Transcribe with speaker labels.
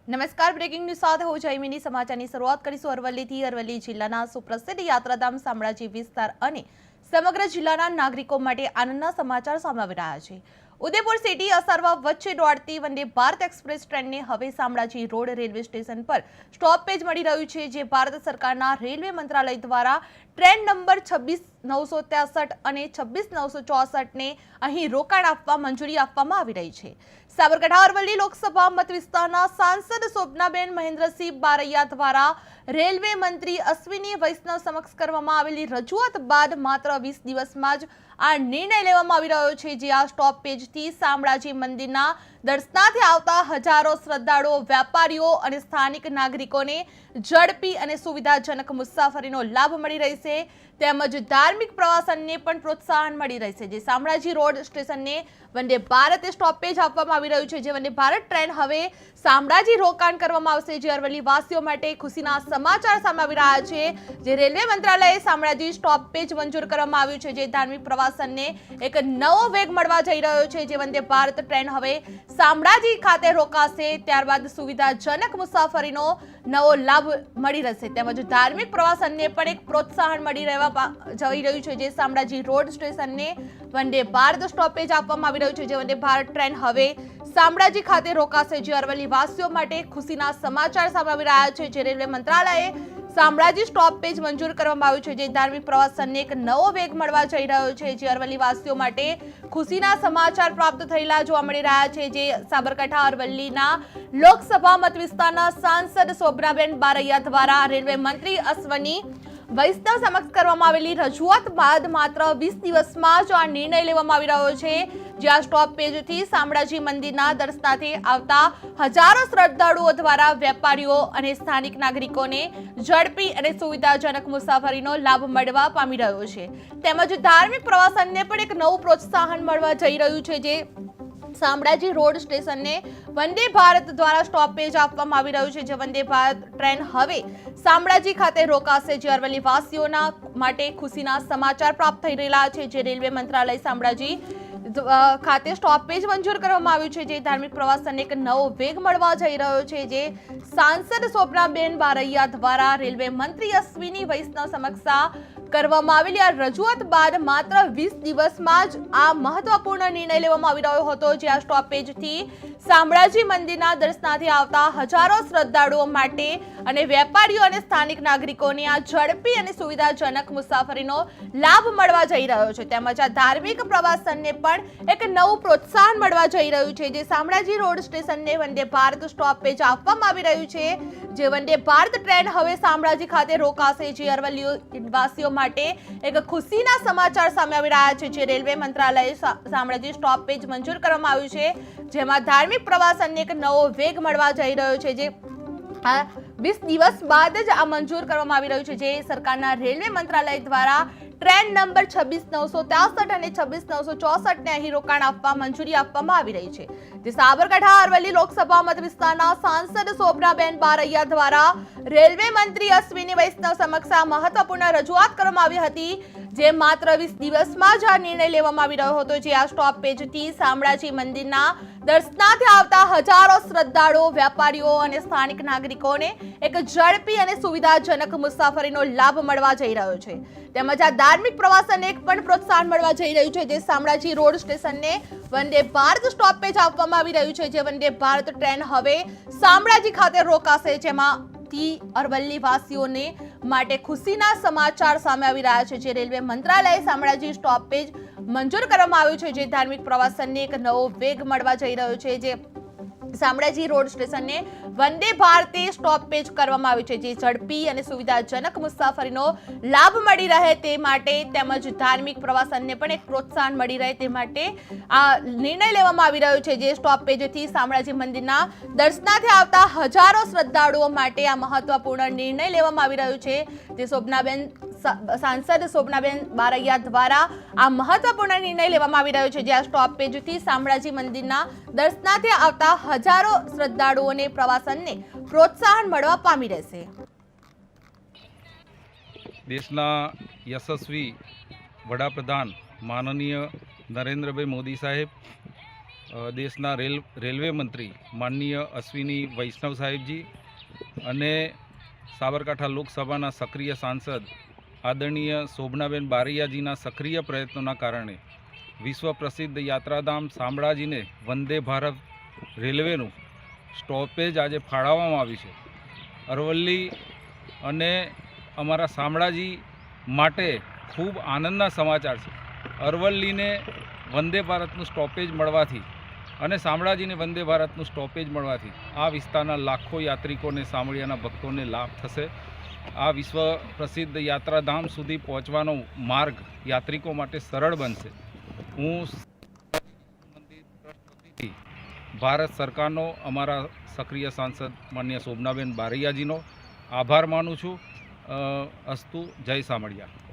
Speaker 1: નમસ્કાર, breaking news સાથે હું જયમિની સમાચારની શરૂઆત કરીશું અરવલ્લીથી। અરવલ્લી જિલ્લાના સુપ્રસિદ્ધ યાત્રાધામ શામળાજી વિસ્તાર અને સમગ્ર જિલ્લાના નાગરિકો માટે આનંદના સમાચાર સામે આવી રહ્યા છે। ઉદયપુર સિટી અસરવા વચ્ચે દોડતી વંદે ભારત એક્સપ્રેસ ટ્રેનને હવે શામળાજી રોડ રેલવે સ્ટેશન પર સ્ટોપેજ મળી રહ્યું છે, જે ભારત સરકારના રેલવે મંત્રાલય દ્વારા ટ્રેન નંબર 26,963 અને 26,964 ને અહીં રોકાણ આપવા મંજૂરી આપવામાં આવી રહી છે। સાબરકાંઠા અરવલ્લી લોકસભા મત વિસ્તારના સાંસદ શોભનાબેન મહેન્દ્રસિંહ બારૈયા દ્વારા રેલવે મંત્રી અશ્વિની વૈષ્ણવ સમક્ષ કરવામાં આવેલી રજૂઆત બાદ માત્ર 20 દિવસમાં જ આ નિર્ણય લેવામાં આવી રહ્યો છે, જે આ સ્ટોપેજથી શામળાજી મંદિરના દર્શનાર્થે આવતા હજારો શ્રદ્ધાળુઓ, વેપારીઓ અને સ્થાનિક નાગરિકોને ઝડપી અને સુવિધાજનક મુસાફરીનો લાભ મળી રહેશે, તેમજ ધાર્મિક પ્રવાસનને પણ પ્રોત્સાહન મળી રહેશે। જે શામળાજી રોડ સ્ટેશનને વંદે ભારત સ્ટોપેજ આપવામાં આવી રહ્યું છે, જે વંદે ભારત ટ્રેન હવે શામળાજી રોકાણ કરવામાં આવશે, જે અરવલ્લી વાસીઓ માટે ખુશીના સમાચાર સામે આવી રહ્યા છે। જે રેલવે મંત્રાલયે શામળાજી સ્ટોપેજ મંજૂર કરવામાં આવ્યું છે, જે ધાર્મિક પ્રવાસનને એક નવો વેગ મળવા જઈ રહ્યો છે। જે વંદે ભારત ટ્રેન હવે શામળાજી ખાતે રોકાશે, ત્યારબાદ સુવિધાજનક મુસાફરીનો નવો લાભ મળી રહેશે, તેમજ ધાર્મિક પ્રવાસનને પણ એક પ્રોત્સાહન મળી રહેવા જઈ રહ્યું છે। જે શામળાજી રોડ સ્ટેશનને વંદે ભારત સ્ટોપેજ આપવામાં આવી રહ્યું છે, જે વંદે ભારત ટ્રેન હવે શામળાજી ખાતે રોકાશે, જે અરવલ્લી વાસીઓ માટે ખુશીના સમાચાર સામે આવી રહ્યા છે। જે રેલવે મંત્રાલયે શામળાજી સ્ટોપેજ મંજૂર કરવામાં આવ્યું છે, જે ધાર્મિક પ્રવાસનને એક નવો વેગ મળવા જઈ રહ્યો છે। જે અરવલ્લી વાસીઓ માટે ખુશીના સમાચાર પ્રાપ્ત થયેલા જોવા મળી રહ્યા છે। જે સાબરકાંઠા અરવલ્લીના લોકસભા મત વિસ્તારના સાંસદ શોભનાબેન બારૈયા દ્વારા રેલવે મંત્રી અશ્વિની વૈષ્ણવ સમક્ષ કરવામાં આવેલી રજૂઆત બાદ માત્ર 20 દિવસમાં જ આ નિર્ણય લેવામાં આવી રહ્યો છે। જ્યાં સ્ટોપેજથી શામળાજી મંદિરના દર્શનાર્થે આવતા હજારો શ્રદ્ધાળુઓ દ્વારા વેપારીઓ અને સ્થાનિક નાગરિકોને ઝડપી અને સુવિધાજનક મુસાફરીનો લાભ મળવા પામી રહ્યો છે, તેમજ ધાર્મિક પ્રવાસનને પણ એક નવું પ્રોત્સાહન મળવા જઈ રહ્યું છે। જે શામળાજી રોડ સ્ટેશનને વંદે ભારત દ્વારા સ્ટોપેજ આપવામાં આવી રહ્યું છે, જે વંદે ભારત ટ્રેન હવે શામળાજી ખાતે રોકાશે, જે અરવલ્લી વાસીઓના માટે ખુશીના સમાચાર પ્રાપ્ત થઈ રહેલા છે। જે રેલવે મંત્રાલય શામળાજી ખાતે સ્ટોપેજ મંજૂર કરવામાં આવ્યું છે, જે ધાર્મિક પ્રવાસનને એક નવો વેગ મળવા જઈ રહ્યો છે। જે સાંસદ શોભનાબેન બારૈયા દ્વારા રેલવે મંત્રી અશ્વિની વૈષ્ણવ સમક્ષ કરવામાં આવેલી આ રજૂઆત બાદ માત્ર 20 દિવસમાં જ આ મહત્વપૂર્ણ નિર્ણય લેવામાં આવી રહ્યો હતો। જે આ સ્ટોપેજથી શામળાજી મંદિરના દર્શનાર્થે આવતા હજારો શ્રદ્ધાળુઓ માટે અને વેપારીઓ અને સ્થાનિક નાગરિકોને આ ઝડપી અને સુવિધાજનક મુસાફરીનો લાભ મળવા જઈ રહ્યો છે, તેમજ આ ધાર્મિક પ્રવાસનને પણ એક નવું પ્રોત્સાહન મળવા જઈ રહ્યું છે। જે શામળાજી રોડ સ્ટેશનને વંદે ભારત સ્ટોપેજ આપવામાં આવી રહ્યું છે, જે વંદે ભારત ટ્રેન હવે શામળાજી ખાતે રોકાશે, જે અરવલ્લી વાસીઓ માટે એક ખુશીના સમાચાર સામે આવી રહ્યા છે। જે રેલવે મંત્રાલયે શામળાજી સ્ટોપેજ મંજૂર કરવામાં આવ્યું છે, જેમાં ધાર્મિક પ્રવાસનને એક નવો વેગ મળવા જઈ રહ્યો છે। જે 20 દિવસ બાદ જ આ મંજૂર કરવામાં આવી રહ્યું છે। જે સરકારના રેલવે મંત્રાલય દ્વારા ટ્રેન નંબર 26,963 અને 26,964 ને અહીં રોકાણ આપવા મંજૂરી આપવામાં આવી રહી છે। જે સાબરકાંઠા અરવલ્લી લોકસભા મત વિસ્તારના સાંસદ શોભનાબેન બારૈયા દ્વારા રેલવે મંત્રી અશ્વિની વૈષ્ણવ સમક્ષ આ મહત્વપૂર્ણ રજૂઆત કરવામાં આવી હતી, જે માત્ર 20 દિવસમાં જ આ નિર્ણય લેવામાં આવી રહ્યો હતો। જે આ સ્ટોપેજથી શામળાજી મંદિરના દર્શનાર્થે આવતા હજારો શ્રદ્ધાળુઓ, વેપારીઓ અને સ્થાનિક નાગરિકોને એક ઝડપી અને સુવિધાજનક મુસાફરીનો લાભ મળવા જઈ રહ્યો છે, તેમજ આ ધાર્મિક પ્રવાસનને એક પણ પ્રોત્સાહન મળવા જઈ રહ્યું છે। જે શામળાજી રોડ સ્ટેશનને વંદે ભારત સ્ટોપેજ આપવામાં આવી રહ્યું છે, જે વંદે ભારત ટ્રેન હવે શામળાજી ખાતે રોકાશે, જેમાંથી અરવલ્લી વાસીઓને માટે ખુશીના સમાચાર સામે આવી રહ્યા છે। જે રેલવે મંત્રાલયે શામળાજી સ્ટોપેજ મંજૂર કરવામાં આવ્યું છે, જે ધાર્મિક પ્રવાસનને એક નવો વેગ મળવા જઈ રહ્યો છે। જે શામળાજી રોડ સ્ટેશનને વંદે ભારતે સ્ટોપેજ કરવામાં આવ્યું છે, જે ઝડપી અને સુવિધાજનક મુસાફરીનો લાભ મળી રહે તે માટે, તેમજ ધાર્મિક પ્રવાસનને પણ એક પ્રોત્સાહન મળી રહે તે માટે આ નિર્ણય લેવામાં આવી રહ્યો છે। જે સ્ટોપેજથી શામળાજી મંદિરના દર્શનાર્થે આવતા હજારો શ્રદ્ધાળુઓ માટે આ મહત્વપૂર્ણ નિર્ણય લેવામાં આવી રહ્યો છે। જે સાંસદ શોભનાબેન બારૈયા દ્વારા આ મહત્વપૂર્ણ નિર્ણય લેવામાં આવી રહ્યો છે। જે આ સ્ટોપેજથી શામળાજી મંદિરના દર્શનાર્થે આવતા હજારો શ્રદ્ધાળુઓને પ્રવાસનને પ્રોત્સાહન મળવા પામી રહેશે।
Speaker 2: દેશના યશસ્વી વડાપ્રધાન માનનીય નરેન્દ્રભાઈ મોદી સાહેબ દેશના રેલવે મંત્રી માનનીય અશ્વિની વૈષ્ણવ સાહેબજી અને સાબરકાંઠા લોકસભાના સક્રિય સાંસદ આદરણીય શોભનાબેન બારૈયાજીના સક્રિય પ્રયત્નોના કારણે વિશ્વ પ્રસિદ્ધ યાત્રાધામ શામળાજીને વંદે ભારત રેલવેનું સ્ટોપેજ આજે ફાળવવામાં આવ્યું છે. અરવલ્લી અને અમારા શામળાજી માટે ખૂબ આનંદના સમાચાર છે. અરવલ્લીને વંદે ભારતનું સ્ટોપેજ મળવાથી અને શામળાજીને વંદે ભારતનું સ્ટોપેજ મળવાથી આ વિસ્તારના લાખો યાત્રિકોને શામળિયાના ભક્તોને લાભ થશે. આ વિશ્વ પ્રસિદ્ધ યાત્રાધામ સુધી પહોંચવાનો માર્ગ યાત્રિકો માટે સરળ બનશે. હું ભારત સરકારનો, અમારા સક્રિય સાંસદ માનનીય શોભનાબેન બારૈયાજીનો આભાર માનું છું. અસ્તુ. જય શામળિયા.